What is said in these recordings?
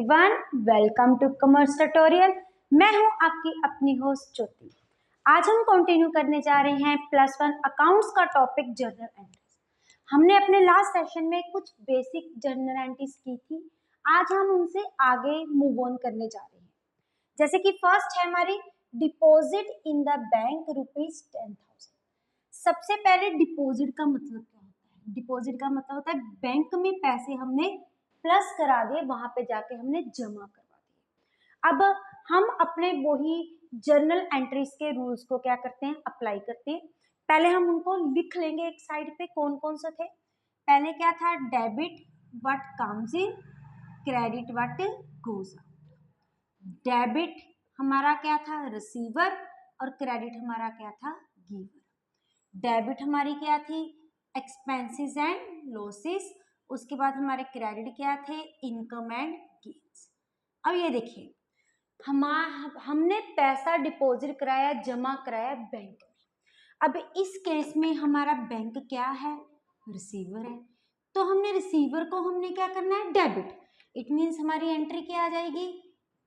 Everyone, welcome to commerce tutorial. मैं हूं आपकी अपनी होस्ट ज्योति। आज हम कंटिन्यू करने जा रहे हैं +1 अकाउंट्स का टॉपिक जर्नल एंट्रीज। हमने अपने लास्ट सेशन में कुछ बेसिक जर्नल एंट्रीज की थी। आज हम उनसे आगे मूव ऑन करने जा रहे हैं। जैसे कि फर्स्ट है हमारी डिपॉजिट इन द बैंक ₹10,000। सबसे पहले डिपॉजिट का मतलब क्या होता है? डिपॉजिट का मतलब होता है बैंक में पैसे हमने प्लस करा दिए, वहां पे जाके हमने जमा करवा दिए। अब हम अपने वही जर्नल एंट्रीज के रूल्स को क्या करते हैं, अप्लाई करते हैं। पहले हम उनको लिख लेंगे एक साइड पे, कौन कौन से थे। पहले क्या था, debit what comes in, credit what goes out. Debit हमारा क्या था, रिसीवर, और क्रेडिट हमारा क्या था, गिवर। डेबिट हमारी क्या थी, एक्सपेंसेस एंड लॉसेस। उसके बाद हमारे क्रेडिट क्या थे, इनकम एंड गेन्स। अब ये देखिए, हमने पैसा डिपॉजिट कराया, जमा कराया बैंक में। अब इस केस में हमारा बैंक क्या है, रिसीवर है। तो हमने रिसीवर को हमने क्या करना है, डेबिट। इट मीन्स हमारी एंट्री क्या आ जाएगी,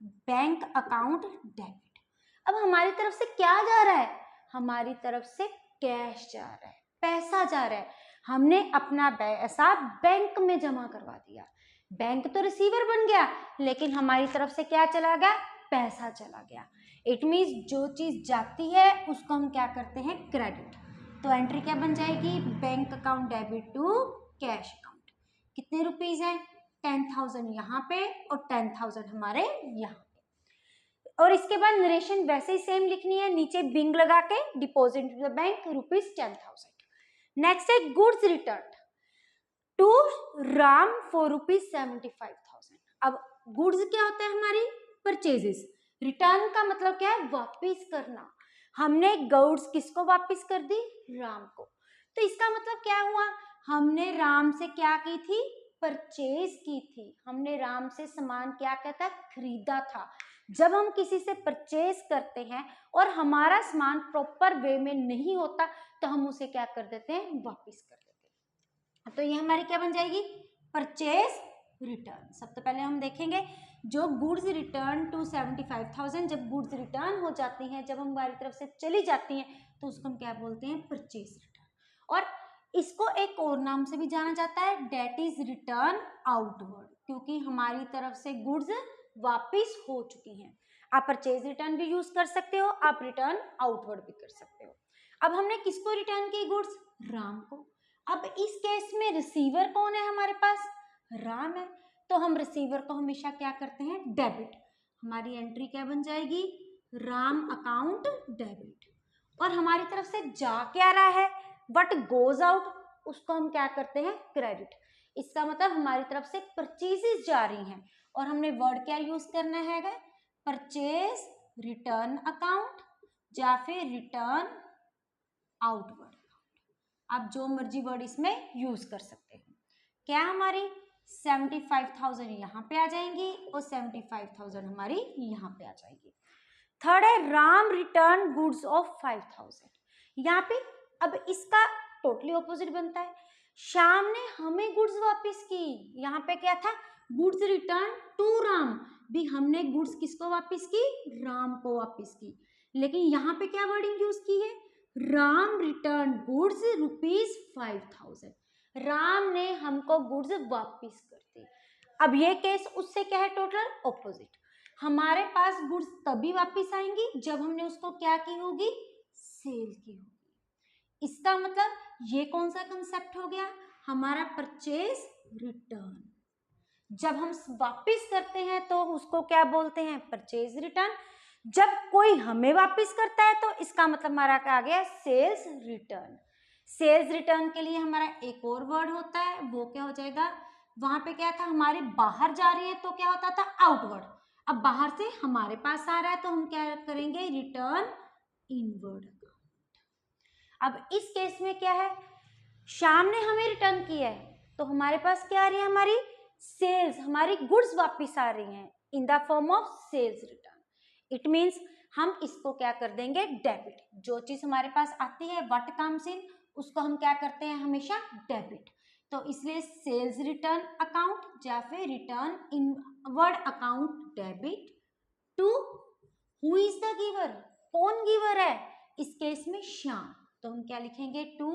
बैंक अकाउंट डेबिट। अब हमारी तरफ से क्या जा रहा है, हमारी तरफ से कैश जा रहा है, पैसा जा रहा है। हमने अपना पैसा बैंक में जमा करवा दिया। बैंक तो रिसीवर बन गया, लेकिन हमारी तरफ से क्या चला गया, पैसा चला गया। इट मीन्स जो चीज जाती है उसको हम क्या करते हैं, क्रेडिट। तो एंट्री क्या बन जाएगी, bank account debit to cash account. कितने रुपीज है, 10,000 यहाँ पे और 10,000 हमारे यहाँ पे। और इसके बाद नरेशन वैसे ही सेम लिखनी है, नीचे बिंग लगा के deposit to the bank ₹10,000। Next है goods return to Ram for ₹75,000। अब गुड्स क्या होता है, हमारी परचेजेस। रिटर्न का मतलब क्या है, वापिस करना। हमने गुड्स किसको वापिस कर दी, राम को। तो इसका मतलब क्या हुआ, हमने राम से क्या की थी, परचेज की थी। हमने राम से सामान क्या कहता है, खरीदा था। जब हम किसी से परचेज करते हैं और हमारा सामान प्रॉपर वे में नहीं होता, तो हम उसे क्या कर देते हैं, वापिस कर देते हैं। तो ये हमारी क्या बन जाएगी, परचेज रिटर्न। सबसे पहले हम देखेंगे जो गुड्स रिटर्न टू 75,000, जब गुड्स रिटर्न हो जाती हैं, जब हमारी तरफ से चली जाती हैं, तो उसको हम क्या बोलते हैं, परचेज रिटर्न। और इसको एक और नाम से भी जाना जाता है, डेट इज रिटर्न आउटवर्ड, क्योंकि हमारी तरफ से गुड्स वापिस हो चुकी हैं। आप परचेज रिटर्न भी यूज कर सकते हो, आप रिटर्न आउटवर्ड भी कर सकते हो। अब हमने किसको रिटर्न की, गुड्स, राम को। अब इस केस में रिसीवर कौन है, हमारे पास राम है, तो हम रिसीवर को हमेशा क्या करते हैं, डेबिट। हमारी एंट्री क्या बन जाएगी, राम अकाउंट डेबिट। और हमारी तरफ से जा क्या रहा है, व्हाट गोज आउट, उसको हम क्या करते हैं, क्रेडिट। इसका मतलब हमारी तरफ से परचेजेस जा रही हैं, और हमने वर्ड क्या यूज करना है, परचेज रिटर्न अकाउंट या फिर रिटर्न आउटवर्ड। आप जो मर्जी वर्ड इसमें यूज कर सकते हो। क्या हमारी 75,000 यहाँ पे आ जाएंगी और 75,000 हमारी यहाँ पे आ जाएगी। थर्ड है राम रिटर्न गुड्स ऑफ 5,000। यहाँ पे अब इसका टोटली ऑपोजिट बनता है, श्याम ने हमें गुड्स वापस की। यहाँ पे क्या था, गुड्स रिटर्न टू राम, भी हमने गुड्स किसको वापस की, राम को वापस की। लेकिन यहाँ पे क्या वर्डिंग यूज की है, राम रिटर्न गुड्स ₹5,000। राम ने हमको गुड्स वापस कर दी। अब ये केस उससे क्या है, टोटल ऑपोजिट। हमारे पास गुड्स तभी वापस आएंगी जब हमने उसको क्या की होगी, सेल की होगी। इसका मतलब ये कौन सा कंसेप्ट हो गया, हमारा परचेज रिटर्न। जब हम वापस करते हैं तो उसको क्या बोलते हैं, परचेज रिटर्न। जब कोई हमें वापस करता है तो इसका मतलब हमारा क्या आ गया, सेल्स रिटर्न। सेल्स रिटर्न के लिए हमारा एक और वर्ड होता है, वो क्या हो जाएगा, वहां पे क्या था, हमारे बाहर जा रही है तो क्या होता था, आउटवर्ड। अब बाहर से हमारे पास आ रहा है तो हम क्या करेंगे, रिटर्न इनवर्ड अकाउंट। अब इस केस में क्या है, श्याम ने हमें रिटर्न किया है तो हमारे पास क्या आ रही है, हमारी सेल्स, हमारी गुड्स वापस आ रही हैं in the form of sales return. It means हम इसको क्या कर देंगे, डेबिट। जो चीज हमारे पास आती है, व्हाट कम्स इन, उसको हम क्या करते हैं, हमेशा डेबिट। तो इसलिए सेल्स रिटर्न अकाउंट या फिर return inward account debit to who is the giver, कौन गिवर है, इस केस में श्याम, तो हम क्या लिखेंगे, टू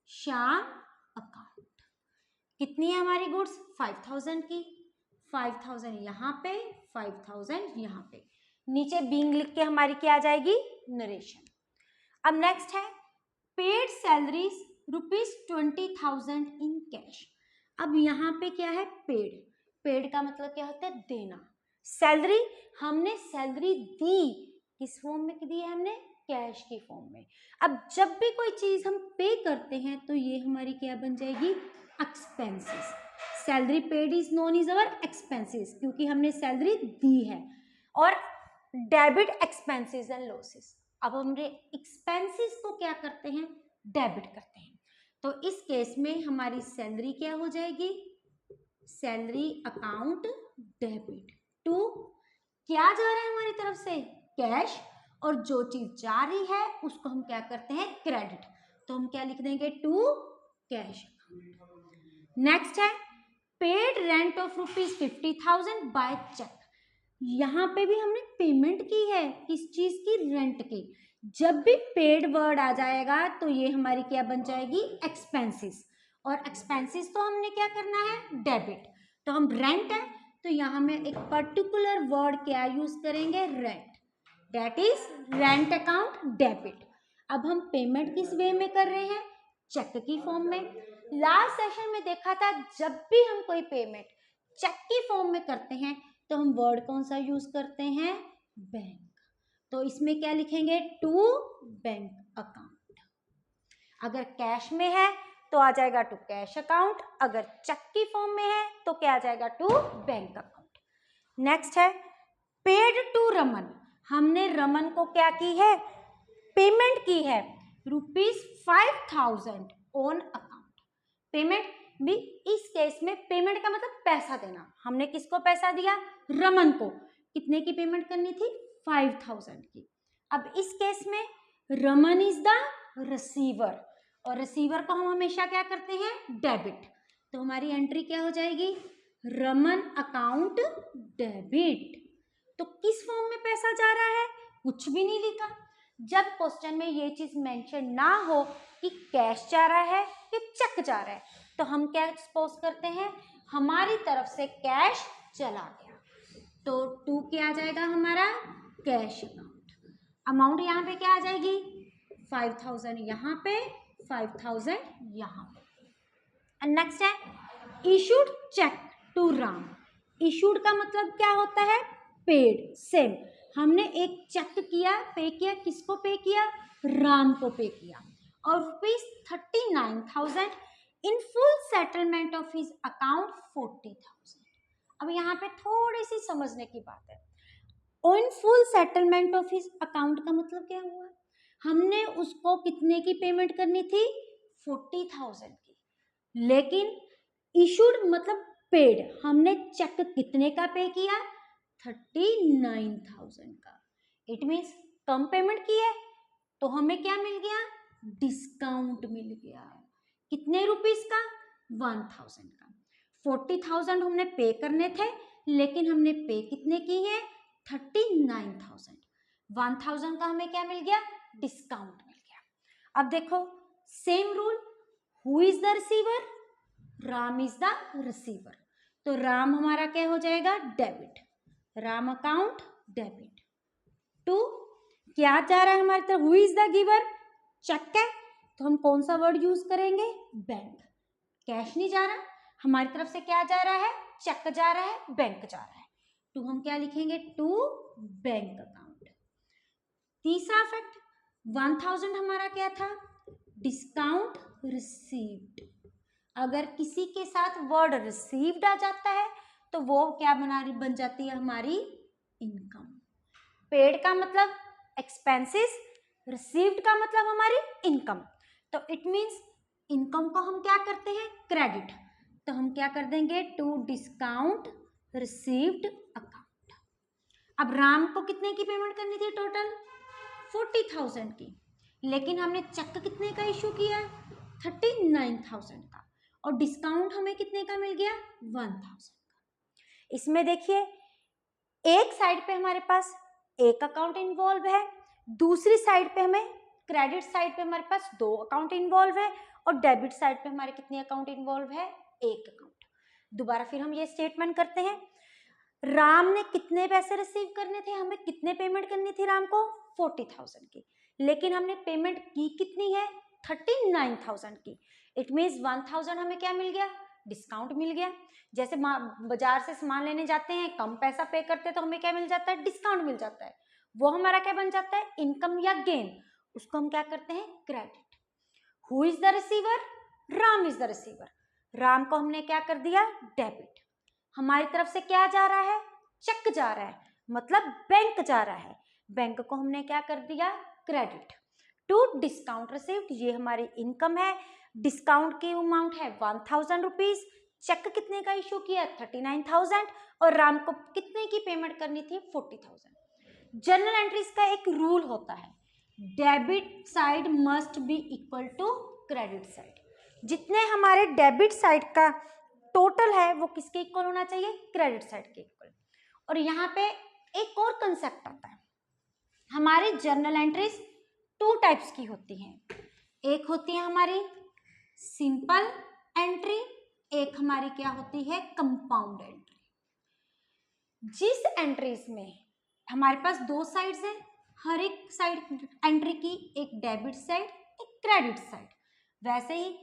श्याम अकाउंट। कितनी है हमारी गुड्स, 5000 की, 5000 यहाँ पे, 5000 यहाँ पे, नीचे बीइंग लिख के हमारी क्या आ जाएगी, नरेशन। अब नेक्स्ट है पेड सैलरीज ₹20,000 इन कैश। अब यहाँ पे क्या है, पेड, पेड का मतलब क्या होता है, देना। सैलरी, हमने सैलरी दी, किस फॉर्म में दी है, हमने कैश की फॉर्म में। अब जब भी कोई चीज हम पे करते हैं तो ये हमारी क्या बन जाएगी, expenses. Salary paid is known is our expenses, क्योंकि हमने सैलरी दी है। और डेबिट एक्सपेंसेस एंड लॉसेस, अब हमने एक्सपेंसेस को क्या करते हैं, डेबिट करते हैं। तो इस केस में हमारी सैलरी क्या हो जाएगी, सैलरी अकाउंट डेबिट टू, क्या जा रहा है हमारी तरफ से, कैश, और जो चीज जा रही है उसको हम क्या करते हैं, क्रेडिट, तो हम क्या लिख देंगे, टू कैश अकाउंट। नेक्स्ट है paid rent of ₹50,000 by cheque. यहाँ पे भी हमने पेमेंट की है, किस चीज की, रेंट की। जब भी पेड वर्ड आ जाएगा तो ये हमारी क्या बन जाएगी, एक्सपेंसेस, और एक्सपेंसेस तो हमने क्या करना है, डेबिट। तो हम रेंट है तो यहाँ में एक पर्टिकुलर वर्ड क्या यूज करेंगे, rent, that is rent account debit. अब हम पेमेंट किस वे में कर रहे हैं, चेक की फॉर्म में। लास्ट सेशन में देखा था जब भी हम कोई पेमेंट चेक की फॉर्म में करते हैं तो हम वर्ड कौन सा यूज करते हैं, बैंक। तो इसमें क्या लिखेंगे, टू बैंक अकाउंट। अगर कैश में है तो आ जाएगा टू कैश अकाउंट, अगर चेक की फॉर्म में है तो क्या आ जाएगा, टू बैंक अकाउंट। नेक्स्ट है पेड टू रमन। हमने रमन को क्या की है, पेमेंट की है ₹5,000 ऑन अकाउंट। पेमेंट भी इस केस में पेमेंट का मतलब पैसा देना। हमने किसको पैसा दिया, रमन को। कितने की पेमेंट करनी थी, 5,000 की। अब इस केस में रमन इज द रिसीवर, और रिसीवर को हम हमेशा क्या करते हैं, डेबिट। तो हमारी एंट्री क्या हो जाएगी, रमन अकाउंट डेबिट। तो किस फॉर्म में पैसा जा रहा है, कुछ भी नहीं लिखा। जब क्वेश्चन में ये चीज मेंशन ना हो कि कैश जा रहा है कि चेक जा रहा है, तो हम क्या एक्सपोज करते हैं, हमारी तरफ से कैश चला गया, तो टू क्या आ जाएगा हमारा, कैश अकाउंट। अमाउंट यहाँ पे क्या आ जाएगी, 5,000 यहाँ पे, 5,000 यहाँ पे। नेक्स्ट है issued cheque to Ram. Issued का मतलब क्या होता है, पेड, सेम। हमने एक चेक किया, पे किया, किसको पे किया, राम को पे किया, और ₹39,000 in full settlement of his account 40,000। अब यहाँ पे थोड़ी सी समझने की बात है, इन full settlement of his account का मतलब क्या हुआ, हमने उसको कितने की पेमेंट करनी थी, 40,000 की, लेकिन इशूड मतलब पेड, हमने चेक कितने का पे किया, 39,000 का। इट मीन्स कम पेमेंट की है तो हमें क्या मिल गया, डिस्काउंट मिल गया। कितने रुपीस का, 1,000 का। 40,000 हमने पे करने थे, लेकिन हमने पे कितने की है, 39,000। 1,000 का हमें क्या मिल गया, डिस्काउंट मिल गया। अब देखो same rule, who is the receiver, Ram is the receiver, तो राम हमारा क्या हो जाएगा, debit, Ram account debit to, क्या जा रहा है हमारी तरफ, who is the giver, cheque है, तो हम कौन सा वर्ड यूज करेंगे, बैंक। कैश नहीं जा रहा, हमारी तरफ से क्या जा रहा है, चेक जा रहा है, बैंक जा रहा है, तो हम क्या लिखेंगे, टू बैंक अकाउंट। तीसरा फैक्ट, 1,000 हमारा क्या था, डिस्काउंट रिसीव्ड। अगर किसी के साथ वर्ड रिसीव्ड आ जाता है तो वो क्या बन जाती है हमारी इनकम। पेड का मतलब एक्सपेंसेस, रिसीव्ड का मतलब हमारी इनकम, तो इट मीन्स इनकम को हम क्या करते हैं, क्रेडिट, तो हम क्या कर देंगे, टू डिस्काउंट रिसीव्ड अकाउंट। अब राम को कितने की पेमेंट करनी थी, टोटल 40,000 की, लेकिन हमने चेक कितने का इशू किया, 39,000 का, और डिस्काउंट हमें कितने का मिल गया 1000 का। इसमें देखिए एक साइड पे हमारे पास एक अकाउंट इन्वॉल्व है, दूसरी साइड पे हमें क्रेडिट साइड पे हमारे पास 2 अकाउंट इन्वॉल्व है और डेबिट साइड पे हमारे कितने अकाउंट इन्वॉल्व है, एक अकाउंट। दोबारा फिर हम ये स्टेटमेंट करते हैं, राम ने कितने पैसे रिसीव करने थे, हमें कितने पेमेंट करनी थी राम को 40,000 की, लेकिन हमने पेमेंट की कितनी है 39,000 की। इट मीन्स 1000 हमें क्या मिल गया, डिस्काउंट मिल गया। जैसे बाजार से सामान लेने जाते हैं, कम पैसा पे करते हैं तो हमें क्या मिल जाता है, डिस्काउंट मिल जाता है। वो हमारा क्या बन जाता है, इनकम या गेन, उसको हम क्या करते हैं, credit. Who is the receiver, Ram is the receiver. Ram को हमने क्या कर दिया, डेबिट। हमारी तरफ से क्या जा रहा है, चेक जा रहा है, मतलब बैंक जा रहा है, बैंक को हमने क्या कर दिया, क्रेडिट। टू डिस्काउंट रिसीव्ड, ये हमारी इनकम है, डिस्काउंट की अमाउंट है 1000 रुपीज, चेक कितने का इशू किया 39,000 और राम को कितने की पेमेंट करनी थी 40,000। जर्नल एंट्रीज का एक रूल होता है, debit side must be equal to credit side. जितने हमारे डेबिट साइड का टोटल है वो किसके इक्वल होना चाहिए, क्रेडिट साइड के इक्वल। और यहाँ पे एक और कंसेप्ट आता है, हमारी जर्नल एंट्रीज 2 टाइप्स की होती हैं। एक होती है हमारी सिंपल एंट्री, एक हमारी क्या होती है, कंपाउंड एंट्री। जिस एंट्रीज में हमारे पास 2 साइड्स हैं, हर एक साइड एंट्री की एक डेबिट साइड एक क्रेडिट साइड, वैसे ही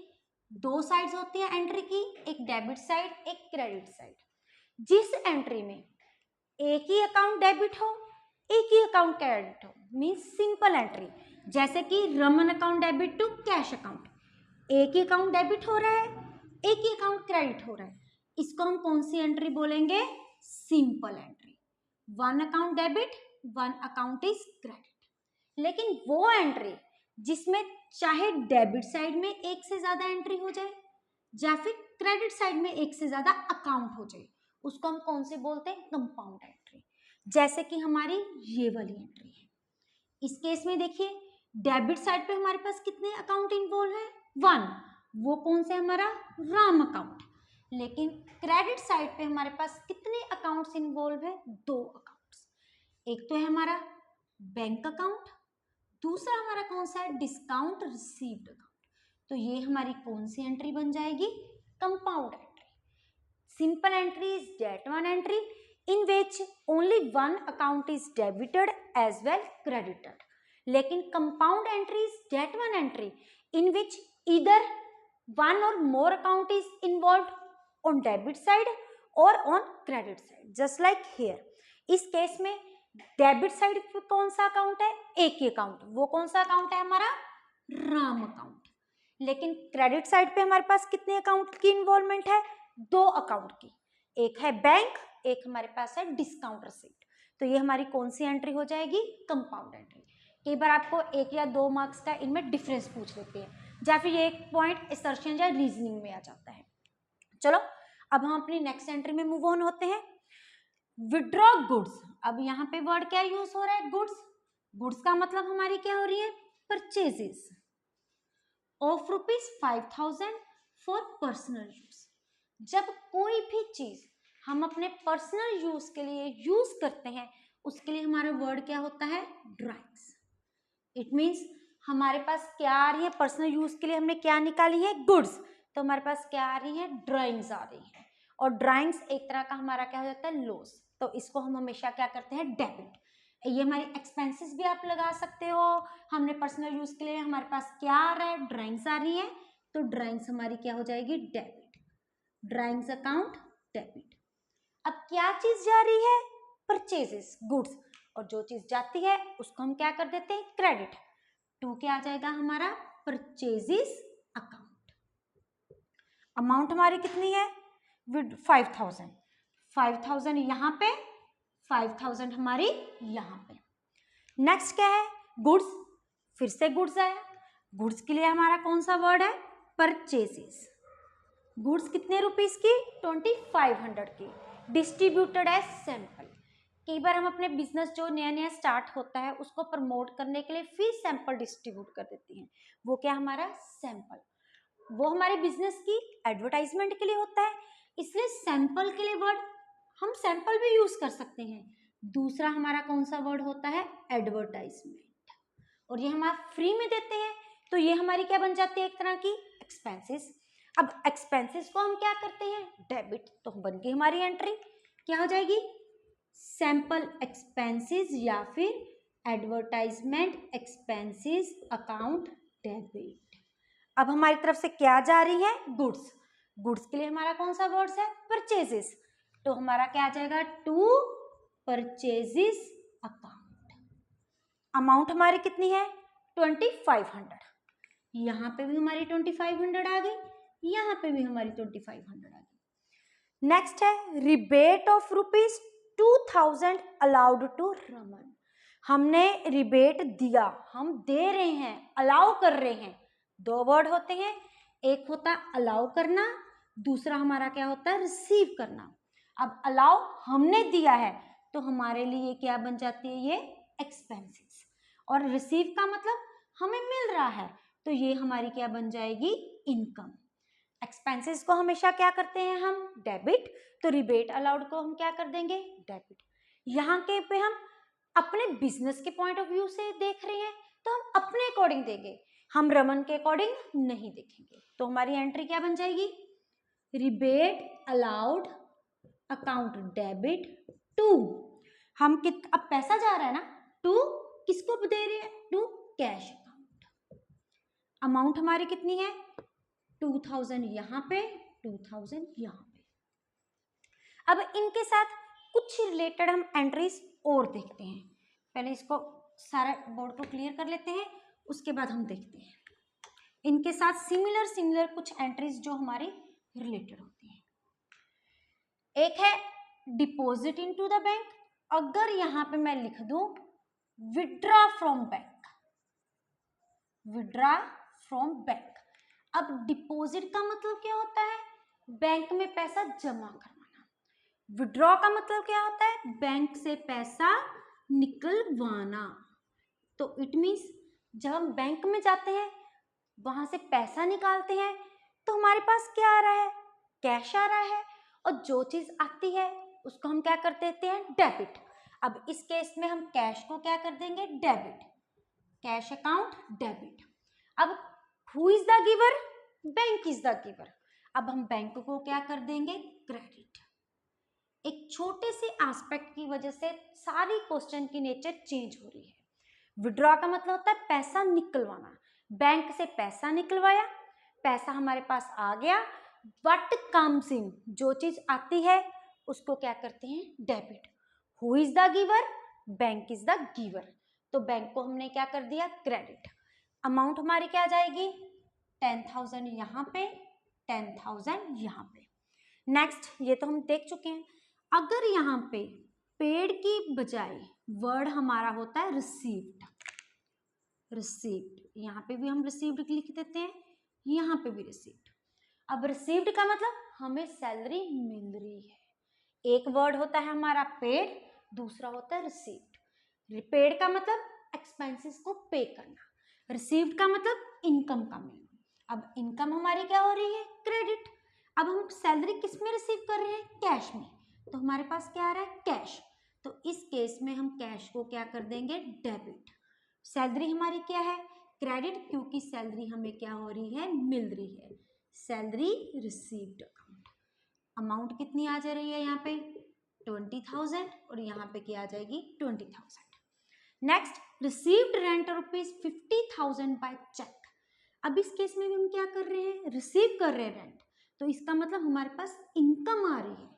2 साइड्स होती है एंट्री की, एक डेबिट साइड एक क्रेडिट साइड। जिस एंट्री में एक ही अकाउंट डेबिट हो एक ही अकाउंट क्रेडिट हो, मीन्स सिंपल एंट्री, जैसे कि Raman account debit to cash account, एक ही अकाउंट डेबिट हो रहा है एक ही अकाउंट क्रेडिट हो रहा है, इसको हम कौन सी एंट्री बोलेंगे, simple entry. 1 account debit 1 account is credit. लेकिन वो एंट्री जिसमें चाहे डेबिट साइड में एक से ज्यादा एंट्री हो जाए या फिर क्रेडिट साइड में एक से ज्यादा अकाउंट हो जाए, उसको हम कौन से बोलते हैं, कंपाउंड एंट्री। जैसे कि हमारी ये वाली एंट्री है, इस केस में देखिए डेबिट साइड पे हमारे पास कितने अकाउंट इन्वॉल्व है, 1, वो कौन से हमारा राम अकाउंट। लेकिन क्रेडिट साइड पे हमारे पास कितने अकाउंट्स इन्वॉल्व है, 2 अकाउंट्स। एक तो है हमारा बैंक अकाउंट, दूसरा हमारा कौन सा है, डिस्काउंट रिसीव्ड अकाउंट। तो ये हमारी कौन सी एंट्री बन जाएगी, compound entry. Simple entry is that one entry in which only 1 account is debited as well credited. लेकिन compound entry is that one entry in which either 1 or more account is involved on debit side or on credit side, just like here. इस case में debit side पे कौन सा account है, एक ही account, वो कौन सा अकाउंट है हमारा, राम अकाउंट। लेकिन क्रेडिट साइड पे हमारे पास कितने अकाउंट की इन्वॉल्वमेंट है, 2 अकाउंट की, एक है बैंक एक हमारे पास है डिस्काउंट रिसीप्ट। तो ये हमारी कौन सी एंट्री हो जाएगी, कंपाउंड एंट्री। कई बार आपको 1 या 2 मार्क्स का इनमें डिफरेंस पूछ लेते हैं या फिर ये एक पॉइंट असर्शन या रीजनिंग में आ जाता है। चलो अब हम अपनी नेक्स्ट एंट्री में मूव ऑन होते हैं, विड्रॉ गुड्स। अब यहाँ पे वर्ड क्या यूज हो रहा है, गुड्स। गुड्स का मतलब हमारी क्या हो रही है, purchases of ₹5,000 for personal use. जब कोई भी चीज हम अपने पर्सनल यूज के लिए यूज करते हैं उसके लिए हमारा वर्ड क्या होता है, ड्राइंग्स। इट मीन्स हमारे पास क्या आ रही है, पर्सनल यूज के लिए हमने क्या निकाली है, गुड्स, तो हमारे पास क्या आ रही है, ड्राइंग्स आ रही है। और ड्राइंग्स एक तरह का हमारा क्या हो जाता है, लॉस, तो इसको हम हमेशा क्या करते हैं, डेबिट। ये हमारी एक्सपेंसेस भी आप लगा सकते हो, हमने पर्सनल यूज के लिए हमारे पास क्या आ रहा है, ड्राइंग्स आ रही है, तो ड्राइंग्स हमारी क्या हो जाएगी, डेबिट। Drawings account debit. अब क्या चीज जा रही है, परचेजेस गुड्स, और जो चीज जाती है उसको हम क्या कर देते हैं, क्रेडिट। टू क्या आ जाएगा हमारा, परचेजेस अकाउंट। अमाउंट हमारी कितनी है, विद 5,000, 5,000 यहाँ पे, 5,000 हमारी यहाँ पे। नेक्स्ट क्या है, गुड्स, फिर से गुड्स आया। गुड्स के लिए हमारा कौन सा वर्ड है, परचेजेस। गुड्स कितने रुपीस की, 2500 की, डिस्ट्रीब्यूटेड एज सैंपल। कई बार हम अपने बिजनेस जो नया नया स्टार्ट होता है उसको प्रमोट करने के लिए फिर सैंपल डिस्ट्रीब्यूट कर देती हैं, वो क्या हमारा सैंपल। वो हमारे बिजनेस की एडवर्टाइजमेंट के लिए होता है, इसलिए सैंपल के लिए वर्ड हम सैंपल भी यूज कर सकते हैं। दूसरा हमारा कौन सा वर्ड होता है, एडवर्टाइजमेंट, और ये हम आप फ्री में देते हैं, तो ये हमारी क्या बन जाती है, एक तरह की एक्सपेंसेस। अब एक्सपेंसेस को हम क्या करते हैं, डेबिट, तो बन गई हमारी एंट्री क्या हो जाएगी, सैंपल एक्सपेंसेस या फिर एडवर्टाइजमेंट एक्सपेंसेस अकाउंट डेबिट। अब हमारी तरफ से क्या जा रही है, गुड्स। गुड्स के लिए हमारा कौन सा वर्ड्स है, परचेजेस, तो हमारा क्या आ जाएगा, टू परचेजेस अकाउंट। अमाउंट हमारी कितनी है, 2500, यहाँ पे भी हमारी 2500 आ गई, यहाँ पे भी हमारी 2500 आ गई। नेक्स्ट है rebate of ₹2000 allowed to Raman. हमने रिबेट दिया, हम दे रहे हैं, अलाउ कर रहे हैं। दो वर्ड होते हैं, एक होता है अलाउ करना, दूसरा हमारा क्या होता है, रिसीव करना। अब अलाउ हमने दिया है तो हमारे लिए क्या बन जाती है, ये एक्सपेंसेस, और रिसीव का मतलब हमें मिल रहा है, तो ये हमारी क्या बन जाएगी, इनकम। एक्सपेंसेस को हमेशा क्या करते हैं हम, डेबिट, तो रिबेट अलाउड को हम क्या कर देंगे, डेबिट। यहाँ के पे हम अपने बिजनेस के पॉइंट ऑफ व्यू से देख रहे हैं तो हम अपने अकॉर्डिंग देंगे, हम रमन के अकॉर्डिंग नहीं देखेंगे। तो हमारी एंट्री क्या बन जाएगी, rebate allowed account debit to, हम अब पैसा जा रहा है ना, टू किसको दे रहे हैं, टू कैश अकाउंट। अमाउंट हमारी कितनी है, 2000 यहाँ पे, 2000 यहाँ पे। अब इनके साथ कुछ रिलेटेड हम एंट्रीज और देखते हैं। पहले इसको सारा बोर्ड को क्लियर कर लेते हैं, उसके बाद हम देखते हैं इनके साथ सिमिलर कुछ एंट्रीज जो हमारी रिलेटेड होती हैं। एक है डिपॉजिट इनटू द बैंक, अगर यहाँ पे मैं लिख दूं withdraw from bank, withdraw from bank. अब डिपॉजिट का मतलब क्या होता है, बैंक में पैसा जमा करवाना। विड्रॉ का मतलब क्या होता है, बैंक से पैसा निकलवाना। तो इट मीन्स जब हम बैंक में जाते हैं, वहां से पैसा निकालते हैं, तो हमारे पास क्या आ रहा है, कैश आ रहा है, और जो चीज आती है उसको हम क्या कर देते हैं, डेबिट। अब इस केस में हम कैश को क्या कर देंगे, डेबिट, कैश अकाउंट डेबिट। अब who is the giver, bank is the giver. अब हम बैंक को क्या कर देंगे, क्रेडिट। एक छोटे से एस्पेक्ट की वजह से सारी क्वेश्चन की नेचर चेंज हो रही है। विड्रॉ का मतलब होता है पैसा निकलवाना, बैंक से पैसा निकलवाया, पैसा हमारे पास आ गया, व्हाट कम्स इन, जो चीज आती है उसको क्या करते हैं, debit. Who is the giver, bank is the giver, तो बैंक को हमने क्या कर दिया, क्रेडिट। अमाउंट हमारी क्या आ जाएगी, 10,000 यहाँ पे, 10,000 यहाँ पे। नेक्स्ट, ये तो हम देख चुके हैं। अगर यहाँ पे पेड की बजाय वर्ड हमारा होता है रिसीव्ड, रिसीव्ड, यहाँ पे भी हम रिसीव्ड लिख देते हैं, यहाँ पे भी रिसीव्ड। अब रिसीव्ड का मतलब हमें सैलरी मिल रही है। एक वर्ड होता है हमारा पेड, दूसरा होता है रिसीव्ड। पेड का मतलब एक्सपेंसेस को पे करना, रिसीव्ड का मतलब इनकम का मिलना। अब इनकम हमारी क्या हो रही है, क्रेडिट। अब हम सैलरी किस में रिसीव कर रहे हैं, कैश में, तो हमारे पास क्या आ रहा है, कैश। तो इस केस में हम कैश को क्या कर देंगे, डेबिट। सैलरी हमारी क्या है, क्रेडिट, क्योंकि सैलरी हमें क्या हो रही है, मिल रही है, सैलरी रिसीव्ड अकाउंट। अमाउंट कितनी आ जा रही है यहाँ पे, 20,000, और यहाँ पे क्या आ जाएगी, 20,000। Next, received rent ₹50,000 by cheque. अब इस केस में भी हम क्या कर रहे हैं, रिसीव कर रहे हैं रेंट, तो इसका मतलब हमारे पास इनकम आ रही है।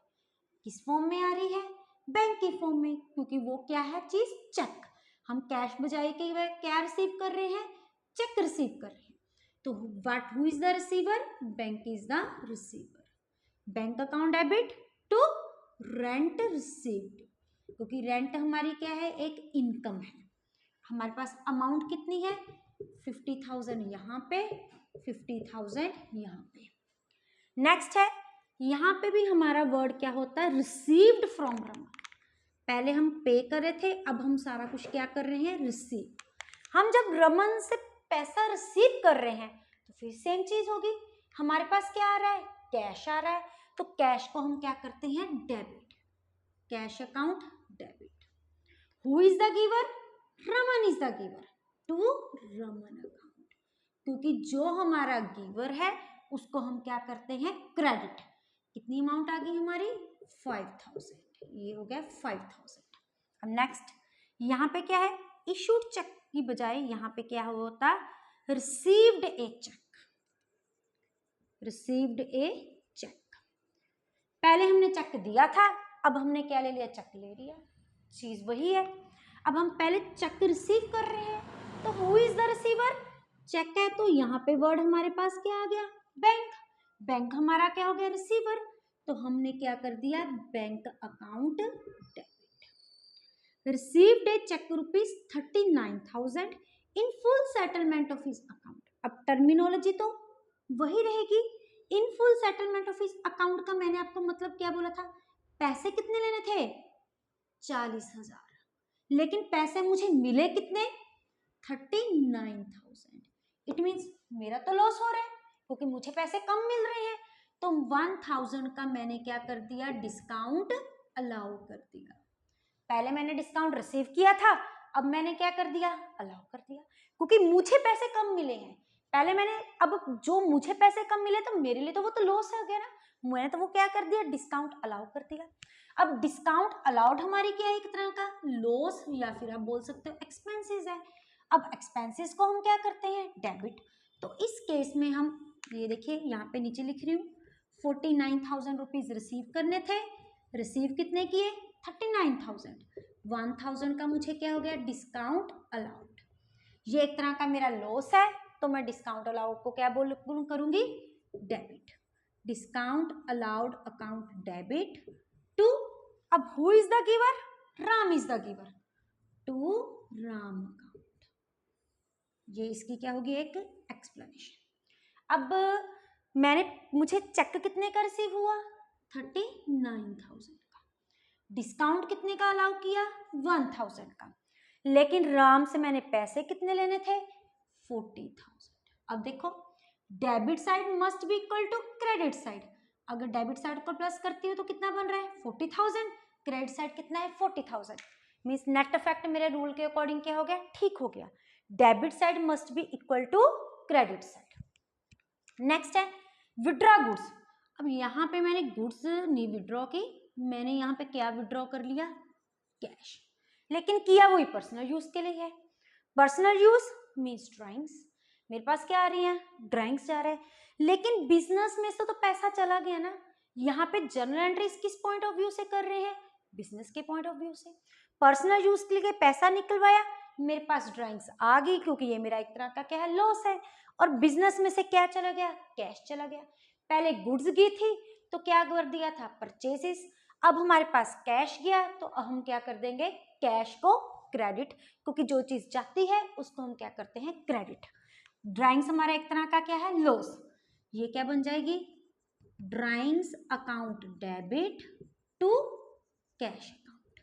किस फॉर्म में आ रही है, बैंक के फॉर्म में, क्योंकि वो क्या है चीज, चेक। हम कैश बजाय के वह क्या रिसीव कर रहे हैं, चेक रिसीव कर रहे हैं। तो what, who is the receiver, bank is the receiver. Bank account debit to rent received, क्योंकि रेंट हमारी क्या है, एक इनकम है। हमारे पास अमाउंट कितनी है, 50,000 यहाँ पे, 50,000 यहाँ पे। नेक्स्ट है, यहाँ पे भी हमारा वर्ड क्या होता है, रिसीव्ड फ्रॉम रमन। पहले हम पे कर रहे थे, अब हम सारा कुछ क्या कर रहे हैं, रिसीव। हम जब रमन से पैसा रिसीव कर रहे हैं तो फिर सेम चीज होगी, हमारे पास क्या आ रहा है, कैश आ रहा है, तो कैश को हम क्या करते हैं, debit, cash account debit. Who is the giver, Raman is the giver, to Raman account, क्योंकि जो हमारा गिवर है उसको हम क्या करते हैं, क्रेडिट। कितनी अमाउंट आ गई हमारी, 5000, ये हो गया 5000। अब नेक्स्ट यहाँ पे क्या है, इशूड चेक की बजाय यहाँ पे क्या होता, received a cheque, received a cheque. पहले हमने चेक दिया था, अब हमने क्या ले लिया, चेक ले लिया, चीज वही है। अब हम पहले चेक रिसीव कर रहे हैं, तो who is the receiver, cheque है तो यहाँ पे वर्ड हमारे पास क्या आ गया, बैंक, बैंक हमारा क्या हो गया, रिसीवर, तो हमने क्या कर दिया, bank account debit. Received a cheque ₹39,000 in full settlement of his account. अब टर्मिनोलॉजी तो वही रहेगी, in full settlement of his account का मैंने आपको मतलब क्या बोला था, पैसे कितने लेने थे, 40,000, लेकिन पैसे मुझे मिले कितने, 39,000। इट मीन्स मेरा तो लॉस हो रहा है क्योंकि मुझे पैसे कम मिल रहे हैं, तो 1000 का मैंने क्या कर दिया, डिस्काउंट अलाउ कर दिया। पहले मैंने डिस्काउंट रिसीव किया था, अब मैंने क्या कर दिया, अलाउ कर दिया, क्योंकि मुझे पैसे कम मिले हैं। पहले मैंने, अब जो मुझे पैसे कम मिले तो मेरे लिए तो वो तो लॉस हो गया ना, मैंने तो वो क्या कर दिया, डिस्काउंट अलाउ कर दिया। अब डिस्काउंट अलाउड हमारी क्या है, एक तरह का लॉस या फिर आप बोल सकते हो एक्सपेंसेस है। अब एक्सपेंसेस को हम क्या करते हैं, डेबिट। तो इस केस में हम ये देखिए यहाँ पे नीचे लिख रही हूँ, 49,000 रुपीज रिसीव करने थे, रिसीव कितने किए, 39,000, 1000 का मुझे क्या हो गया, डिस्काउंट अलाउड। ये एक तरह का मेरा लॉस है, तो मैं डिस्काउंट अलाउड को क्या बोल करूंगी, debit, discount allowed account debit to, अब who is the giver, Ram is the giver, to Ram account. ये इसकी क्या होगी, एक एक्सप्लेनेशन। अब मुझे चेक कितने का रिसीव हुआ, 39,000 का, डिस्काउंट कितने का अलाउ किया, 1000 का, लेकिन राम से मैंने पैसे कितने लेने थे, 40,000। अब देखो, debit side must be equal to credit side, अगर डेबिट साइड को प्लस करती हूँ तो कितना बन रहा है, 40,000, क्रेडिट साइड कितना है, 40,000, मीन्स नेट इफेक्ट मेरे रूल के अकॉर्डिंग क्या हो गया, ठीक हो गया, debit side must be equal to credit side. Next है विड्रॉ गुड्स। अब यहाँ पे मैंने गुड्स नहीं विड्रॉ की, मैंने यहाँ पे क्या विड्रॉ कर लिया, कैश, लेकिन किया वही पर्सनल यूज के लिए है। पर्सनल यूज मीन्स ड्राइंग्स, मेरे पास क्या आ रही है, ड्राइंग्स जा रहा है, लेकिन बिजनेस में से तो पैसा चला गया ना। यहाँ पे जर्नल एंट्रीज किस पॉइंट ऑफ व्यू से कर रहे हैं, बिजनेस के पॉइंट ऑफ व्यू से। पर्सनल यूज के लिए पैसा निकलवाया, मेरे पास ड्राइंग्स आ गई, क्योंकि ये मेरा एक तरह का क्या है, लॉस है, और बिजनेस में से क्या चला गया, कैश चला गया। पहले गुड्स गई थी तो क्या कर दिया था, परचेजेस, अब हमारे पास कैश गया तो हम क्या कर देंगे, कैश को क्रेडिट, क्योंकि जो चीज जाती है उसको हम क्या करते हैं, क्रेडिट। ड्राइंग्स हमारा एक तरह का क्या है, लॉस, ये क्या बन जाएगी, drawings account debit to cash account.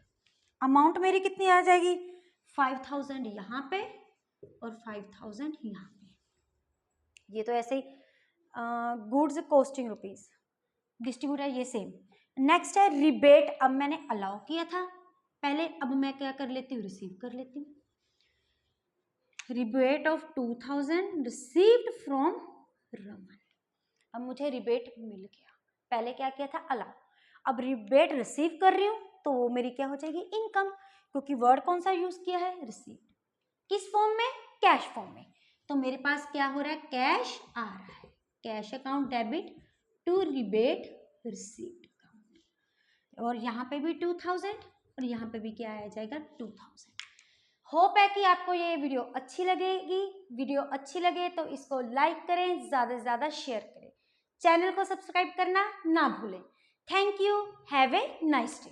Amount मेरी कितनी आ जाएगी, 5000 यहाँ पे और 5000 यहाँ पे। ये तो ऐसे ही गुड्स कॉस्टिंग रुपीज, डिस्ट्रीब्यूटर ये सेम। नेक्स्ट है रिबेट, अब मैंने अलाउ किया था पहले, अब मैं क्या कर लेती हूँ, रिसीव कर लेती हूँ। Rebate of 2000 received from Raman, अब मुझे रिबेट मिल गया, पहले क्या किया था, अलाउ, अब रिबेट रिसीव कर रही हूँ तो वो मेरी क्या हो जाएगी, इनकम, क्योंकि वर्ड कौन सा यूज किया है, रिसीव्ड, किस फॉर्म में, कैश फॉर्म में, तो मेरे पास क्या हो रहा है, कैश आ रहा है, cash account debit to rebate received account, और यहाँ पे भी 2000 और यहाँ पे भी क्या आ जाएगा, 2000। होप है कि आपको ये वीडियो अच्छी लगेगी। वीडियो अच्छी लगे तो इसको लाइक करें, ज़्यादा से ज़्यादा शेयर करें, चैनल को सब्सक्राइब करना ना भूलें। Thank you, have a nice day.